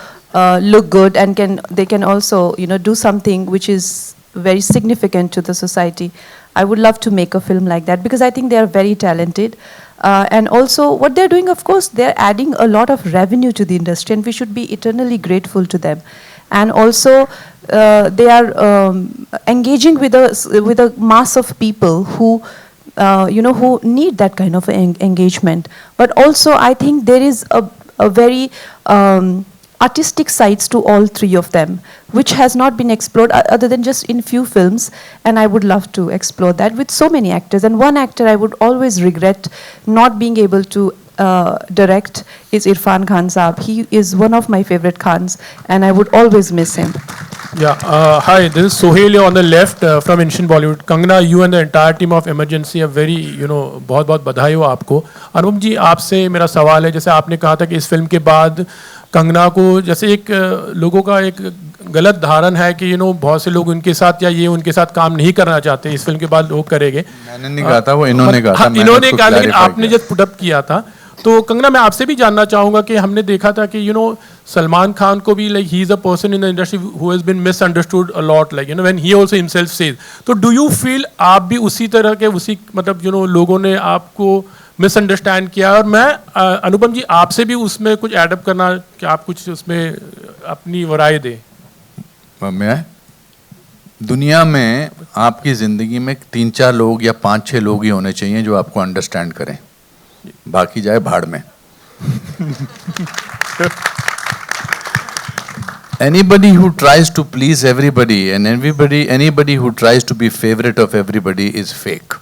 look good, and they can also do something which is very significant to the society. I would love to make a film like that, because I think they are very talented. And also what they're doing, of course, they're adding a lot of revenue to the industry, and we should be eternally grateful to them. And also they are engaging with a mass of people who who need that kind of engagement. But also I think there is a very artistic sides to all three of them, which has not been explored other than just in few films, and I would love to explore that with so many actors. And one actor I would always regret not being able to direct is Irfan Khan Saab. He is one of my favorite Khans, and I would always miss him. Yeah, hi, this is Sohail here on the left from Ancient Bollywood. Kangna, you and the entire team of Emergency are very, बहुत बहुत बधाई हो आपको. अनुपम जी, आपसे मेरा सवाल है, जैसे आपने कहा था कि इस फिल्म के बाद कंगना को, जैसे एक लोगों का एक गलत धारण है कि बहुत से लोग उनके साथ या ये उनके साथ काम नहीं करना चाहते, इस फिल्म के बाद लोग करेंगे. मैंने नहीं कहा था, वो इन्होंने कहा था. इन्होंने कहा, लेकिन आपने जब पुट अप किया था, तो कंगना मैं आपसे भी जानना चाहूंगा कि हमने देखा था कि सलमान खान को भी, like he is a person in the industry who has been misunderstood a lot, like when he also himself says. तो डू यू फील आप भी उसी तरह के, उसी मतलब लोगों ने आपको मिसअंडरस्टैंड किया? और मैं अनुपम जी आपसे भी उसमें कुछ एडअप करना, कि आप कुछ उसमें अपनी राय दें. मैं दुनिया में आपकी ज़िंदगी में 3-4 लोग या 5-6 लोग ही होने चाहिए जो आपको अंडरस्टैंड करें, बाकी जाए भाड़ में. Anybody who tries to please everybody and anybody who tries to be favorite of everybody is fake.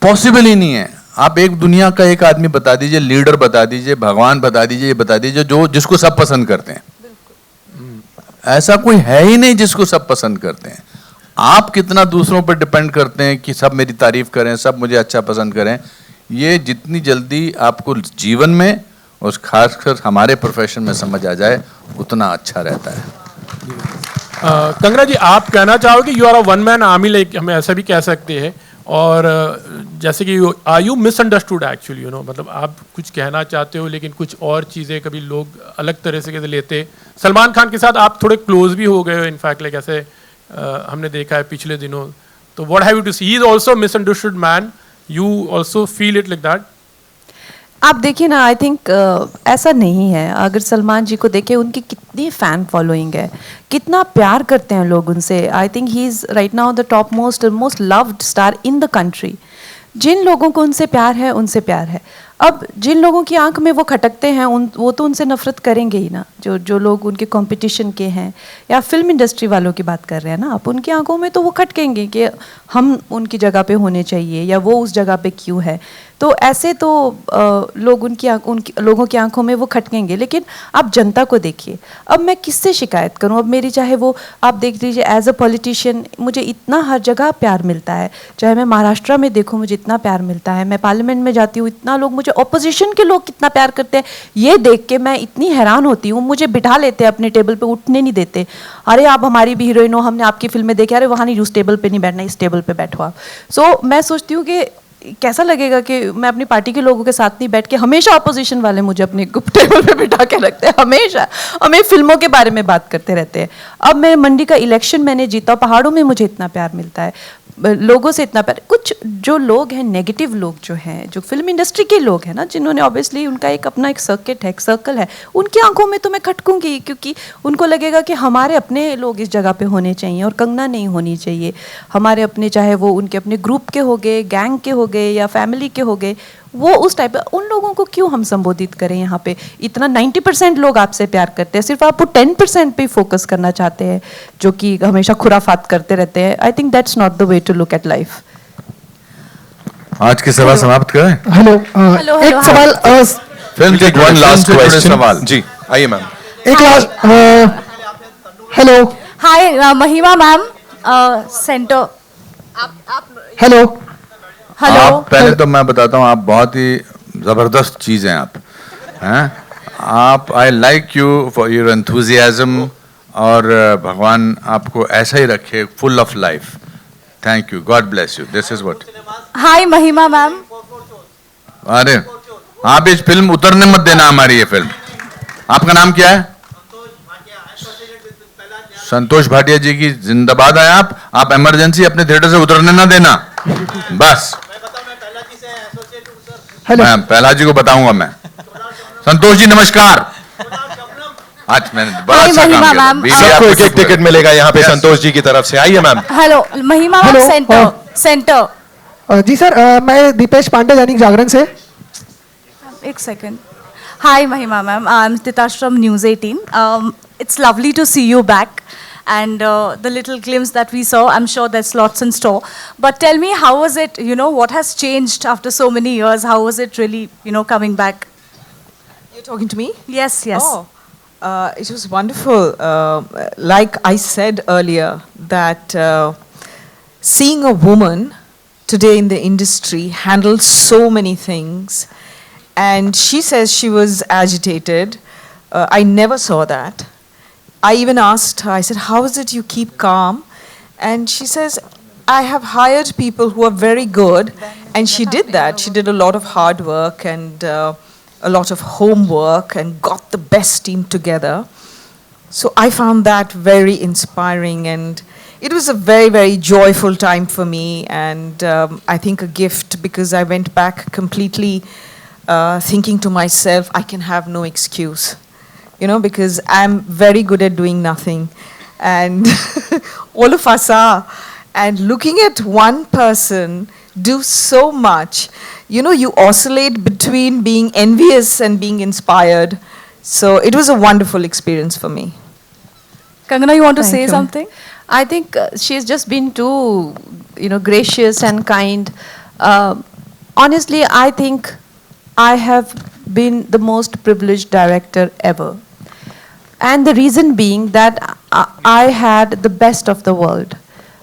Possible ही नहीं है. आप एक दुनिया का एक आदमी बता दीजिए, लीडर बता दीजिए, भगवान बता दीजिए, ये बता दीजिए जो जिसको सब पसंद करते हैं. ऐसा कोई है ही नहीं जिसको सब पसंद करते हैं. आप कितना दूसरों पर डिपेंड करते हैं कि सब मेरी तारीफ करें, सब मुझे अच्छा पसंद करें. ये जितनी जल्दी आपको जीवन में और खासकर हमारे प्रोफेशन में समझ आ जाए उतना अच्छा रहता है. कंगना जी, आप कहना चाहोगे you are a one man army, like हम ऐसा भी कह सकते हैं, और जैसे कि आर यू मिसअंडरस्टूड एक्चुअली, मतलब आप कुछ कहना चाहते हो लेकिन कुछ और चीज़ें कभी लोग अलग तरह से कैसे लेते. सलमान खान के साथ आप थोड़े क्लोज भी हो गए हो, इनफैक्ट लाइक ऐसे हमने देखा है पिछले दिनों. तो what have you to see, he is also misunderstood man, you also feel it like that? आप देखिए ना, आई थिंक ऐसा नहीं है. अगर सलमान जी को देखें, उनकी कितनी फ़ैन फॉलोइंग है, कितना प्यार करते हैं लोग उनसे. I think he is right now the top most loved star in the country. जिन लोगों को उनसे प्यार है, उनसे प्यार है. अब जिन लोगों की आंख में वो खटकते हैं, वो तो उनसे नफरत करेंगे ही ना. जो लोग उनके कंपटीशन के हैं, या फिल्म इंडस्ट्री वालों की बात कर रहे हैं ना आप, उनकी आंखों में तो वो खटकेंगे कि हम उनकी जगह पे होने चाहिए, या वो उस जगह पे क्यों है. तो ऐसे तो लोग उनकी लोगों की आंखों में वो खटकेंगे. लेकिन आप जनता को देखिए. अब मैं किससे शिकायत करूं? अब मेरी, चाहे वो आप देख लीजिए, एज अ पॉलिटिशियन मुझे इतना हर जगह प्यार मिलता है. चाहे मैं महाराष्ट्र में देखूं, मुझे इतना प्यार मिलता है. मैं पार्लियामेंट में जाती हूँ, इतना लोग मुझे, ऑपोजिशन के लोग कितना प्यार करते हैं. ये देख के मैं इतनी हैरान होती हूँ. मुझे बिठा लेते हैं अपने टेबल पे, उठने नहीं देते. अरे आप हमारी भी हीरोइन हो, हमने आपकी फिल्में देखी, अरे वहाँ नहीं, उस टेबल पे नहीं बैठना, इस टेबल पे बैठो आप. सो मैं सोचती हूँ कि कैसा लगेगा कि मैं अपनी पार्टी के लोगों के साथ नहीं बैठ के, हमेशा अपोजिशन वाले मुझे अपने टेबल पे बिठा के रखते हैं. हमेशा हमें फिल्मों के बारे में बात करते रहते हैं. अब मैं मंडी का इलेक्शन मैंने जीता, पहाड़ों में मुझे इतना प्यार मिलता है, लोगों से इतना प्यार. कुछ जो लोग हैं, नेगेटिव लोग जो हैं, जो फिल्म इंडस्ट्री के लोग हैं ना, जिन्होंने ऑब्वियसली उनका एक अपना एक सर्किट है, एक सर्कल है, उनकी आंखों में तो मैं खटकूंगी, क्योंकि उनको लगेगा कि हमारे अपने लोग इस जगह पे होने चाहिए और कंगना नहीं होनी चाहिए. हमारे अपने, चाहे वो उनके अपने ग्रुप के हो गए, गैंग के हो गए, या फैमिली के हो गए, वो उस टाइप. उन लोगों को क्यों हम संबोधित करें यहाँ पे? इतना 90% लोग आपसे प्यार करते हैं, सिर्फ आप वो 10% पे फोकस करना चाहते हैं, जो कि हमेशा खुराफात करते रहते हैं. I think that's not the way to look at life. आज की सभा समाप्त करें. हेलो, एक सवाल. Film take one last question. सवाल जी, आइए मैम. एक last. Hello. Hi, Mahima ma'am, center. Hello. आप पहले तो मैं बताता हूँ, आप बहुत ही जबरदस्त चीज हैं. आप हैं, आप, I like you for your enthusiasm, और भगवान आपको ऐसा ही रखे, full of life. Thank you, God bless you. This is what. Hi, Mahima ma'am. अरे आप इस फिल्म उतरने मत देना हमारी ये फिल्म. आपका नाम क्या है? संतोष भाटिया जी की जिंदाबाद है. आप इमरजेंसी अपने थिएटर से उतरने ना देना बस. मैं पहला जी को बताऊंगा. मैं संतोष जी नमस्कार. आज मैंने बड़ा अच्छा काम किया. सबको एक टिकट मिलेगा यहाँ पे संतोष जी की तरफ से. आइए ma'am. Hello, Mahima ma'am, center. जी सर, मैं दीपेश पांडे, दैनिक जागरण से. एक second. Hi, Mahima ma'am. I'm Titash from News 18. It's lovely to see you back. And the little glimpse that we saw, I'm sure there's lots in store. But tell me, how was it, what has changed after so many years? How was it really, coming back? You're talking to me? Yes, yes. Oh, it was wonderful. Like I said earlier, that seeing a woman today in the industry handle so many things, and she says she was agitated. I never saw that. I even asked her, I said, how is it you keep calm? And she says, I have hired people who are very good. And she did that. She did a lot of hard work and a lot of homework and got the best team together. So I found that very inspiring, and it was a very, very joyful time for me, and I think a gift, because I went back completely thinking to myself, I can have no excuse. Because I'm very good at doing nothing. And all of us are. And looking at one person do so much, you oscillate between being envious and being inspired. So it was a wonderful experience for me. Kangana, you want to Thank say you. something? I think she's just been too, gracious and kind. Honestly, I think I have been the most privileged director ever. And the reason being that I had the best of the world.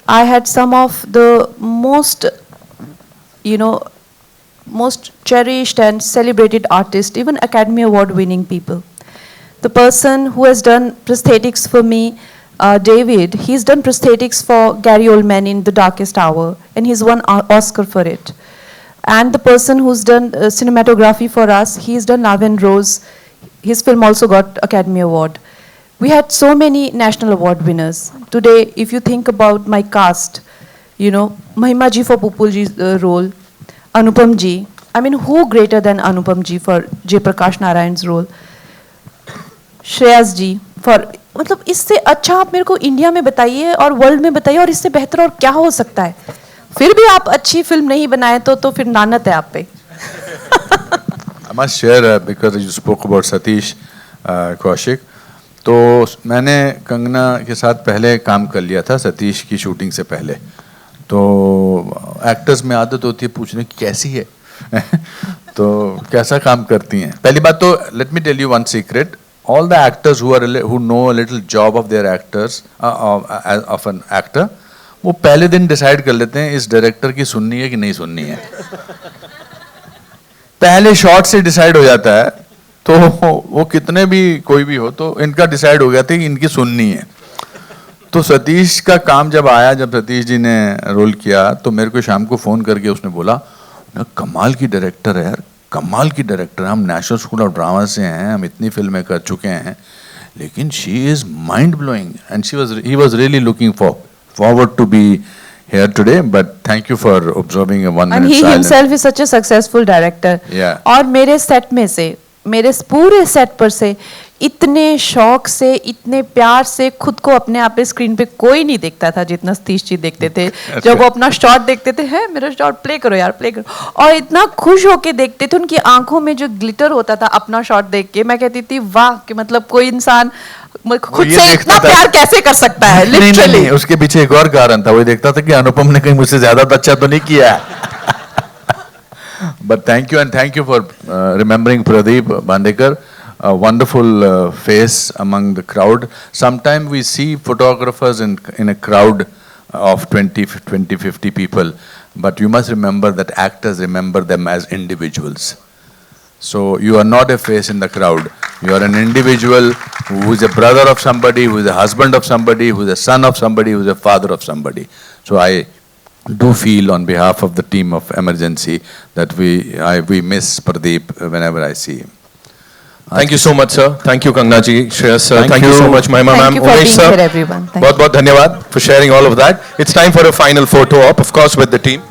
I had some of the most, most cherished and celebrated artists, even Academy Award winning people. The person who has done prosthetics for me, David, he's done prosthetics for Gary Oldman in The Darkest Hour, and he's won an Oscar for it. And the person who's done cinematography for us, he's done Love and Rose. His film also got Academy Award. We had so many national award winners. Today, if you think about my cast, Mahima ji for Pupul ji's role, Anupam ji. I mean, who greater than Anupam ji for Jay Prakash Narayan's role? Shreyas ji for मतलब इससे अच्छा आप मेरे को India में बताइए और world में बताइए और इससे बेहतर और क्या हो सकता है फिर भी आप अच्छी फिल्म नहीं बनाए तो फिर नानत है आप पे I must share because you spoke about Satish Kaushik. तो मैंने कंगना के साथ पहले काम कर लिया था सतीश की शूटिंग से पहले. तो एक्टर्स में आदत होती है पूछने की कैसी है तो कैसा काम करती हैं. पहली बात तो let me tell you one secret. All the actors who know a little job of their actors of an actor, वो पहले दिन डिसाइड कर लेते हैं इस डायरेक्टर की सुननी है कि नहीं सुननी है. पहले शॉट से डिसाइड हो जाता है. तो वो कितने भी कोई भी हो तो इनका डिसाइड हो गया था कि इनकी सुननी है. तो सतीश का काम जब आया, जब सतीश जी ने रोल किया तो मेरे को शाम को फोन करके उसने बोला कमाल की डायरेक्टर है यार, कमाल की डायरेक्टर. हम नेशनल स्कूल ऑफ ड्रामा से हैं, हम इतनी फिल्में कर चुके हैं, लेकिन she is mind blowing and he was really looking forward to be here today, but thank you for observing a 1 minute and he silence. himself is such a successful director. Yeah. और मेरे set में से, मेरे पूरे set पर से इतने शौक से, इतने प्यार से खुद को अपने आप पे स्क्रीन पे कोई नहीं देखता था जितना सतीश जी देखते थे. जब वो अपना शॉट देखते थे, है मेरा शॉट प्ले करो यार, प्ले करो, और इतना खुश होके देखते थे. उनकी आंखों में जो ग्लिटर होता था अपना शॉट देख के, मैं कहती थी वाह कि मतलब कोई इंसान खुद से इतना प्यार कैसे कर सकता है. नहीं, उसके पीछे एक और कारण था. वो देखता था कि अनुपम ने कहीं मुझसे ज्यादा अच्छा तो नहीं किया. But thank you and thank you for remembering Pradeep Bandekar. A wonderful face among the crowd. Sometimes we see photographers in a crowd of 50 people, but you must remember that actors remember them as individuals. So you are not a face in the crowd. You are an individual who is a brother of somebody, who is a husband of somebody, who is a son of somebody, who is a father of somebody. So I do feel on behalf of the team of Emergency that we miss Pradeep whenever I see him. Thank you so much, sir. Thank you, Kangna ji, Shreyas sir. Thank you so much, Mahima ma'am, Thank you for Umesh being sir. here, everyone. Thank you. बहुत बहुत धन्यवाद for sharing all of that. It's time for a final photo op, of course, with the team.